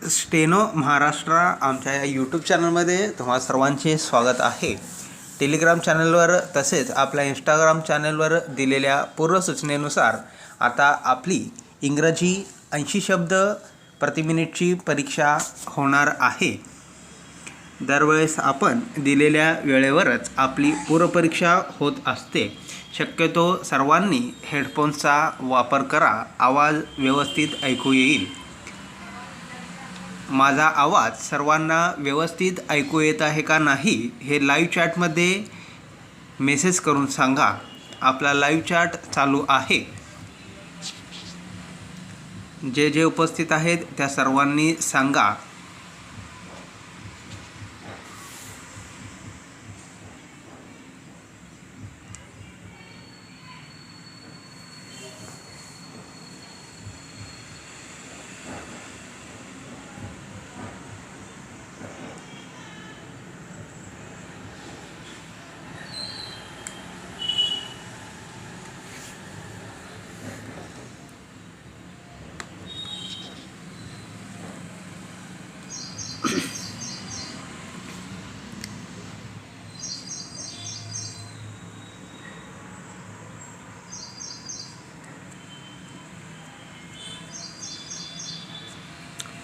Steno Maharashtra आमच्या या YouTube चॅनलमध्ये तुम्हा सर्वांचे स्वागत आहे. टेलिग्राम चॅनलवर तसेच आपल्या इंस्टाग्राम चॅनलवर दिलेल्या पूर्वसूचनेनुसार आता आपली इंग्रजी 80 शब्द प्रति मिनिटची परीक्षा होणार आहे. दरवेळेस आपण दिलेल्या वेळेवरच आपली पूर्वपरीक्षा होत असते. शक्यतो सर्वांनी हेडफोन्सचा वापर करा, आवाज व्यवस्थित ऐकू येईल. माझा आवाज सर्वांना व्यवस्थित ऐकू येत आहे का नाही हे लाईव्ह चॅटमध्ये मेसेज करून सांगा. आपला लाईव्ह चॅट चालू आहे. जे उपस्थित आहेत त्या सर्वांनी सांगा.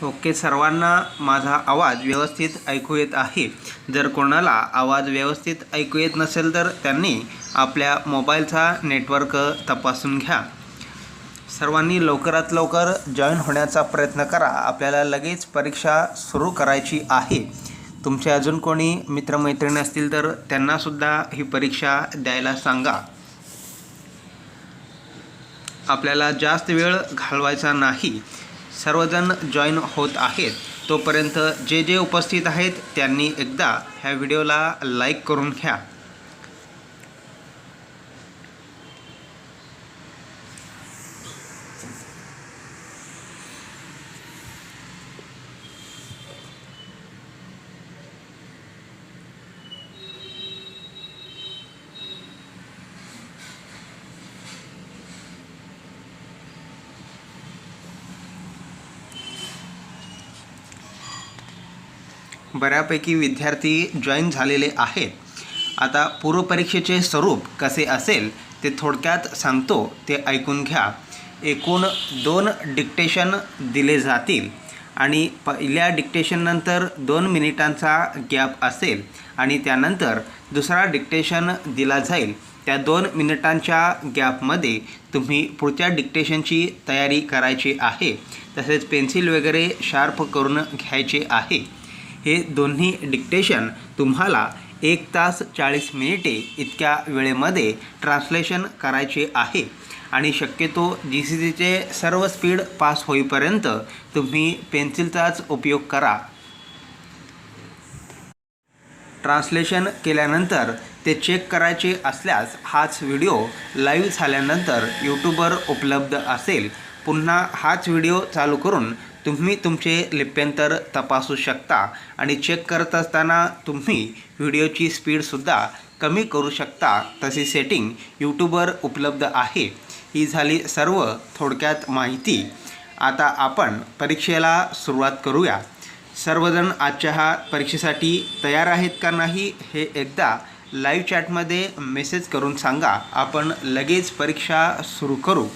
ओके, सर्वांना माझा आवाज व्यवस्थित ऐकू येत आहे. जर कोणाला आवाज व्यवस्थित ऐकू येत नसेल तर त्यांनी आपल्या मोबाईलचा नेटवर्क तपासून घ्या. सर्वांनी लवकरात लवकर जॉईन होण्याचा प्रयत्न करा. आपल्याला लगेच परीक्षा सुरू करायची आहे. तुमचे अजून कोणी मित्रमैत्रिणी असतील तर त्यांनासुद्धा ही परीक्षा द्यायला सांगा. आपल्याला जास्त वेळ घालवायचा नाही. सर्वजण जॉईन होत आहेत. तोपर्यंत जे उपस्थित आहेत त्यांनी एकदा ह्या व्हिडिओला लाईक करून घ्या. बऱ्यापैकी विद्यार्थी जॉईन झालेले आहेत. आता पूर्वपरीक्षेचे स्वरूप कसे असेल ते थोडक्यात सांगतो, ते ऐकून घ्या. एकूण 2 डिक्टेशन दिले जातील आणि पहिल्या डिक्टेशननंतर 2 मिनिटांचा गॅप असेल आणि त्यानंतर दुसरा डिक्टेशन दिला जाईल. त्या 2 मिनिटांच्या गॅपमध्ये तुम्ही पुढच्या डिक्टेशनची तयारी करायची आहे. तसेच पेन्सिल वगैरे शार्प करून घ्यायचे आहे. हे दोन्ही डिक्टेशन तुम्हाला 1 तास 40 मिनिटे इतक्या वेळेमध्ये ट्रान्सलेशन करायचे आहे आणि शक्यतो GCCचे सर्व स्पीड पास होईपर्यंत तुम्ही पेन्सिलचाच उपयोग करा. ट्रान्सलेशन केल्यानंतर ते चेक करायचे असल्यास हाच व्हिडिओ लाईव्ह झाल्यानंतर यूट्यूबवर उपलब्ध असेल. पुन्हा हाच व्हिडिओ चालू करून तुम्ही तुमचे लिप्यंतर तपासू शकता आणि चेक करत असताना तुम्ही व्हिडिओची स्पीडसुद्धा कमी करू शकता. तशी सेटिंग यूट्यूबवर उपलब्ध आहे. ही झाली सर्व थोडक्यात माहिती. आता आपण परीक्षेला सुरुवात करूया. सर्वजण आजच्या ह्या परीक्षेसाठी तयार आहेत का नाही हे एकदा लाईव्ह चॅटमध्ये मेसेज करून सांगा. आपण लगेच परीक्षा सुरू करू.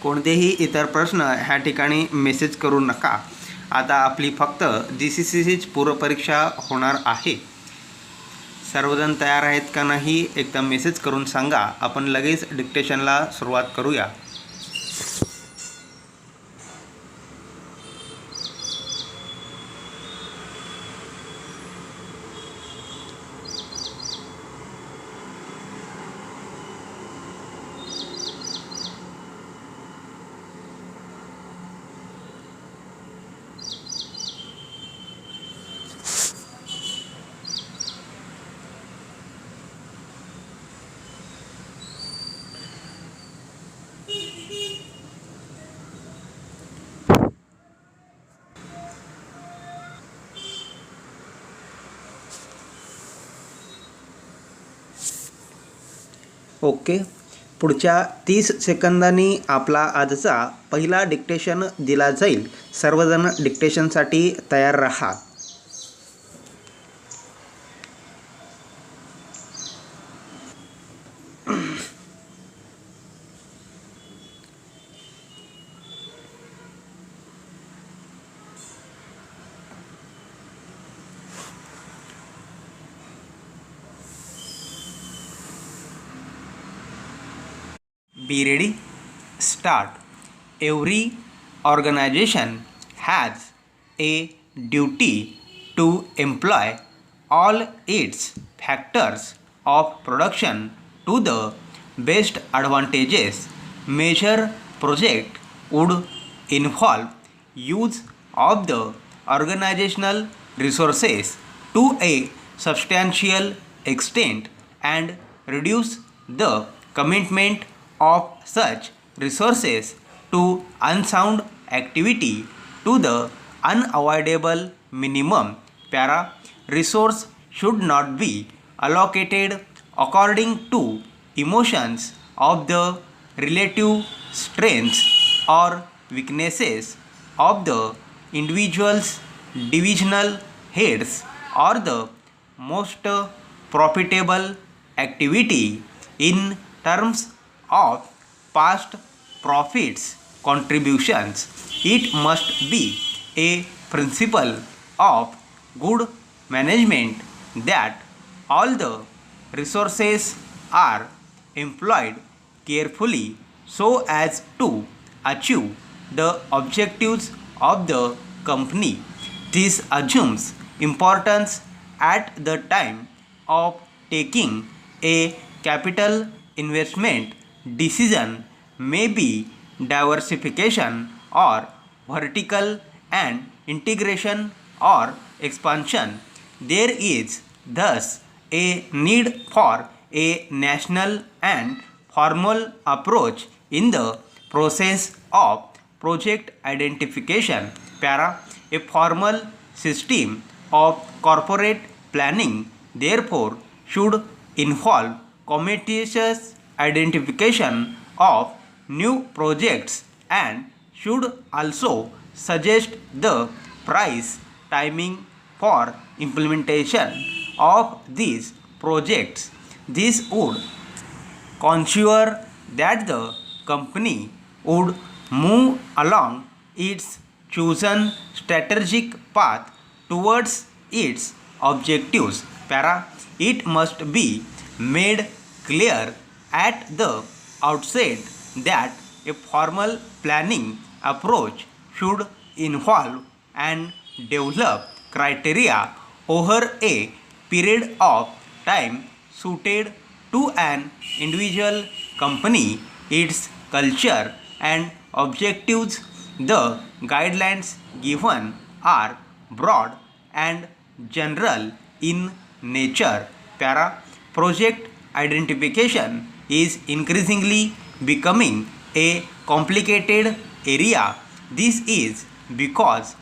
कोणतेही इतर प्रश्न ह्या ठिकाणी मेसेज करू नका. आता आपली फक्त GCCचीच पूर्वपरीक्षा होणार आहे. सर्वजण तयार आहेत का नाही एकदा मेसेज करून सांगा. आपण लगेच डिक्टेशनला सुरुवात करूया. ओके, पुढच्या 30 सेकंदांनी आपला आजचा पहिला डिक्टेशन दिला जाईल. सर्वजण डिक्टेशनसाठी तयार राहा. Be ready. Start. Every organization has a duty to employ all its factors of production to the best advantages. Major project would involve use of the organizational resources to a substantial extent and reduce the commitment of such resources to unsound activity to the unavoidable minimum. Para. Resource should not be allocated according to emotions of the relative strengths or weaknesses of the individuals, divisional heads, or the most profitable activity in terms of past profits contributions. It must be a principle of good management that all the resources are employed carefully so as to achieve the objectives of the company. This assumes importance at the time of taking a capital investment decision, may be diversification or vertical and integration or expansion. There is thus a need for a national and formal approach in the process of project identification. Para. A formal system of corporate planning therefore should involve commonplace identification of new projects and should also suggest the price timing for implementation of these projects. This would ensure that the company would move along its chosen strategic path towards its objectives. Para. It must be made clear at the outset that a formal planning approach should involve and develop criteria over a period of time suited to an individual company, its culture and objectives. The guidelines given are broad and general in nature. Para. Project identification is increasingly becoming a complicated area. This is because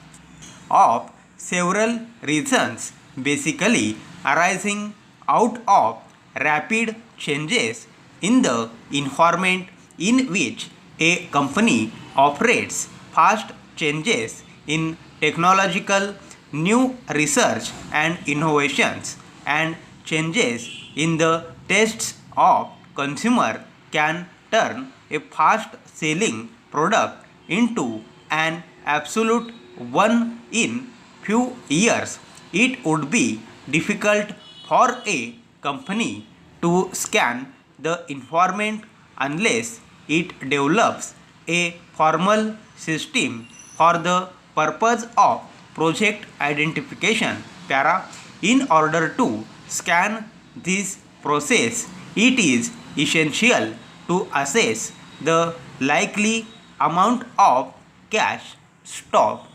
of several reasons, basically arising out of rapid changes in the environment in which a company operates, fast changes in technological new research and innovations, and changes in the tastes of consumer can turn a fast selling product into an absolute one in few years. It would be difficult for a company to scan the environment unless it develops a formal system for the purpose of project identification. Para. In order to scan this process, it is essential to assess the likely amount of cash stock.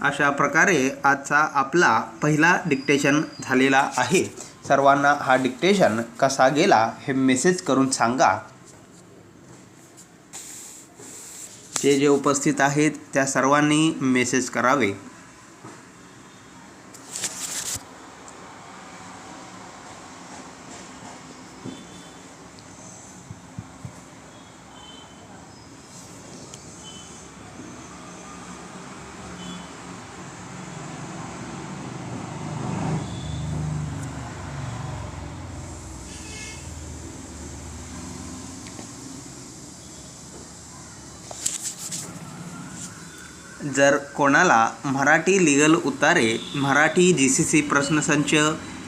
अशा प्रकारे आजचा आपला पहिला dictation झालेला आहे. सर्वांना हा dictation कसा गेला हे मेसेज करून सांगा. जे उपस्थित आहेत त्या सर्वांनी मेसेज करावे. जर कोणाला मराठी लीगल उतारे, मराठी GCC प्रश्नसंच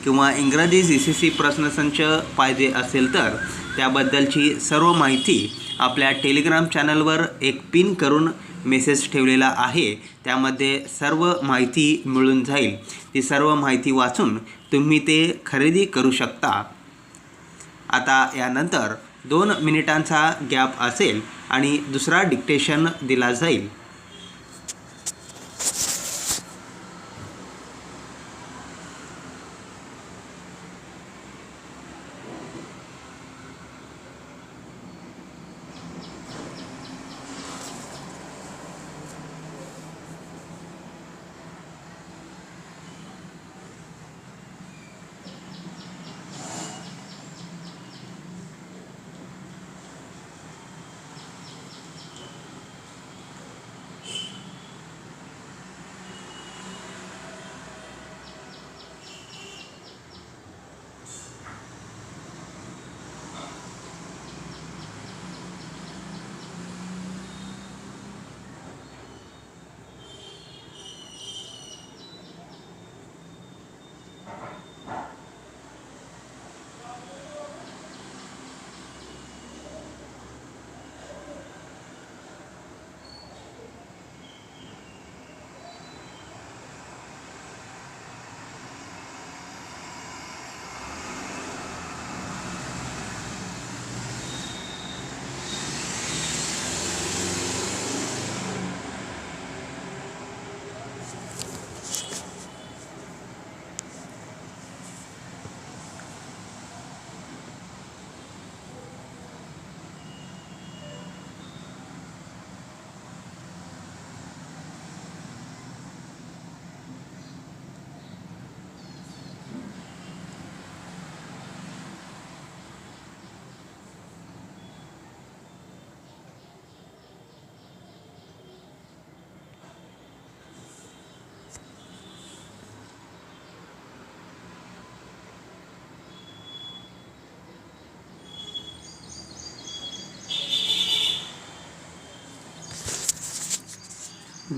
किंवा इंग्रजी GCC प्रश्नसंच पाहिजे असेल तर त्याबद्दलची सर्व माहिती आपल्या टेलिग्राम चॅनलवर एक पिन करून मेसेज ठेवलेला आहे. त्यामध्ये सर्व माहिती मिळून जाईल. ती सर्व माहिती वाचून तुम्ही ते खरेदी करू शकता. आता यानंतर 2 मिनिटांचा गॅप असेल आणि दुसरा डिक्टेशन दिला जाईल.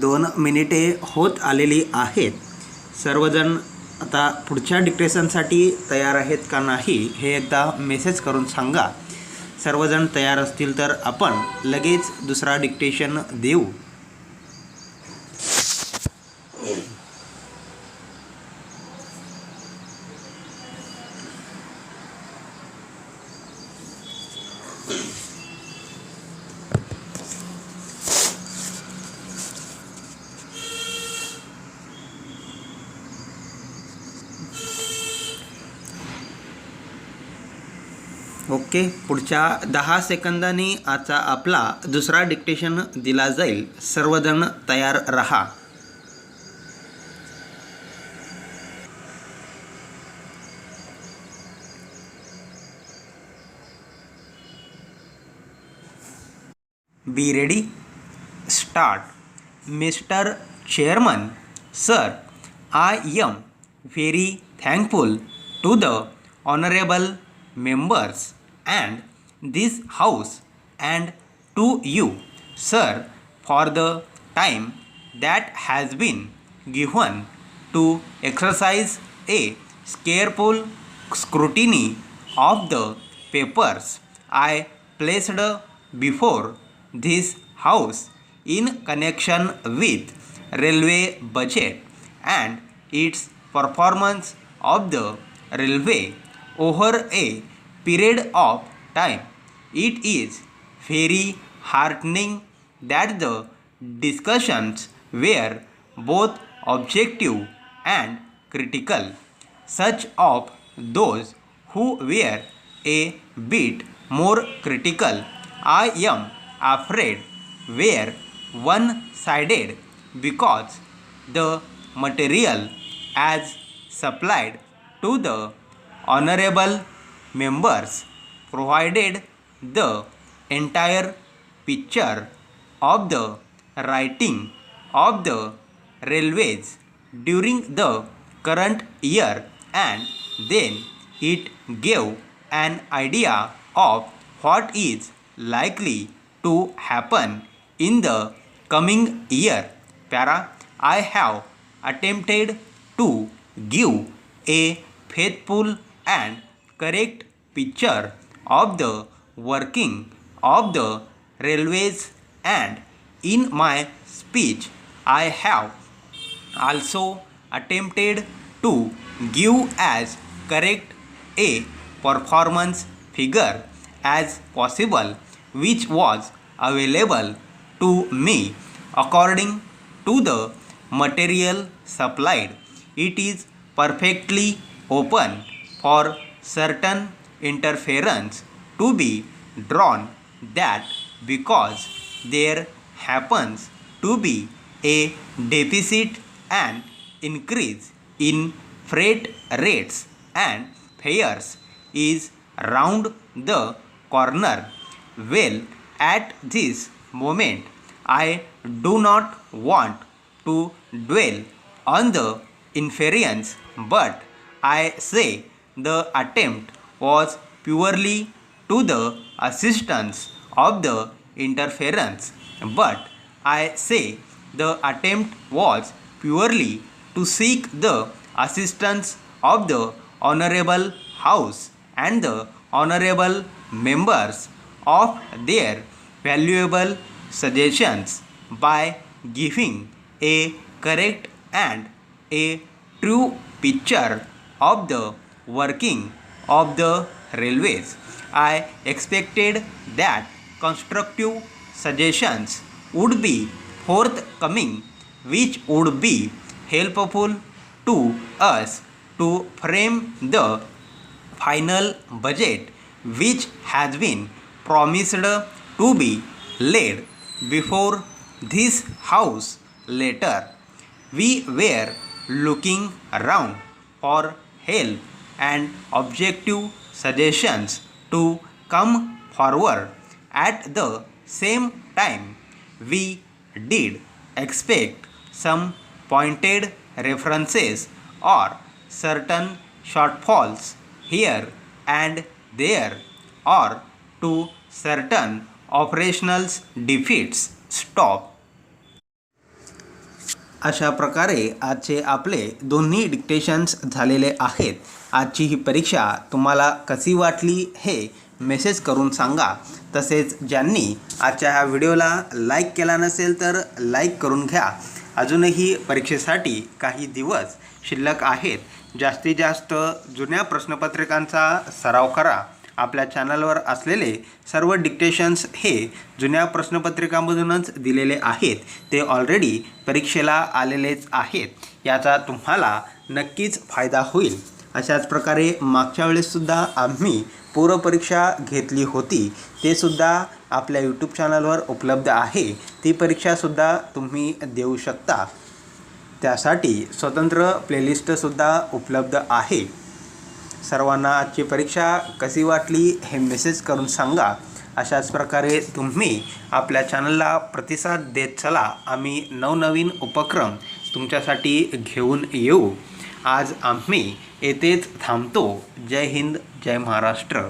दोन मिनिटे होत आलेली आहेत. सर्वजण आता पुढच्या डिक्टेशनसाठी तयार आहेत का नाही हे एकदा मेसेज करून सांगा. सर्वजण तयार असतील तर आपण लगेच दुसरा डिक्टेशन देऊ. ओके, पुढच्या 10 सेकंदांनी आजचा आपला दुसरा डिक्टेशन दिला जाईल. सर्वजण तयार रहा. Be ready, start. Mister chairman sir, I am very thankful to the honorable members and this house and to you, sir, for the time that has been given to exercise a careful scrutiny of the papers I placed before this house in connection with railway budget and its performance of the railway over a period of time. It is very heartening that the discussions were both objective and critical. Such of those who were a bit more critical, I am afraid, were one-sided because the material as supplied to the honorable members provided the entire picture of the writing of the railways during the current year, and then it gave an idea of what is likely to happen in the coming year. Para, I have attempted to give a faithful and correct picture of the working of the railways, and in my speech I have also attempted to give as correct a performance figure as possible, which was available to me according to the material supplied. It is perfectly open for certain interference to be drawn that because there happens to be a deficit and increase in freight rates and fares is round the corner. Well, at this moment I do not want to dwell on the inference, but I say the attempt was purely to the assistance of the interference. But I say the attempt was purely to seek the assistance of the Honorable House and the Honorable members of their valuable suggestions by giving a correct and a true picture of the working of the railways. I expected that constructive suggestions would be forthcoming, which would be helpful to us to frame the final budget, which has been promised to be laid before this House later. We were looking around for help and objective suggestions to come forward. At the same time, we did expect some pointed references or certain shortfalls here and there, or to certain operational defeats. Stop. अशा प्रकारे आजचे आपले दोन्ही डिक्टेशन्स झालेले आहेत. आजची ही परीक्षा तुम्हाला कशी वाटली हे मेसेज करून सांगा. तसेच ज्यांनी आजच्या ह्या व्हिडिओला लाईक केला नसेल तर लाईक करून घ्या. अजूनही परीक्षेसाठी काही दिवस शिल्लक आहेत. जास्तीत जास्त जुन्या प्रश्नपत्रिकांचा सराव करा. आपल्या चॅनलवर असलेले सर्व डिक्टेशन्स हे जुन्या प्रश्नपत्रिकांमधूनच दिलेले आहेत. ते ऑलरेडी परीक्षेला आलेलेच आहेत. याचा तुम्हाला नक्कीच फायदा होईल. अशाच प्रकारे मागच्या वेळेससुद्धा आम्ही पूर्वपरीक्षा घेतली होती. ते सुद्धा आपल्या यूट्यूब चॅनलवर उपलब्ध आहे. ती परीक्षासुद्धा तुम्ही देऊ शकता. त्यासाठी स्वतंत्र प्लेलिस्टसुद्धा उपलब्ध आहे. सर्वांना आजची परीक्षा कशी वाटली हे मेसेज करून सांगा. अशाच प्रकारे तुम्ही आपल्या चॅनलला प्रतिसाद देत चला. आम्ही नवनवीन उपक्रम तुमच्यासाठी घेऊन येऊ. आज आम्ही येथेच थांबतो. जय हिंद, जय महाराष्ट्र.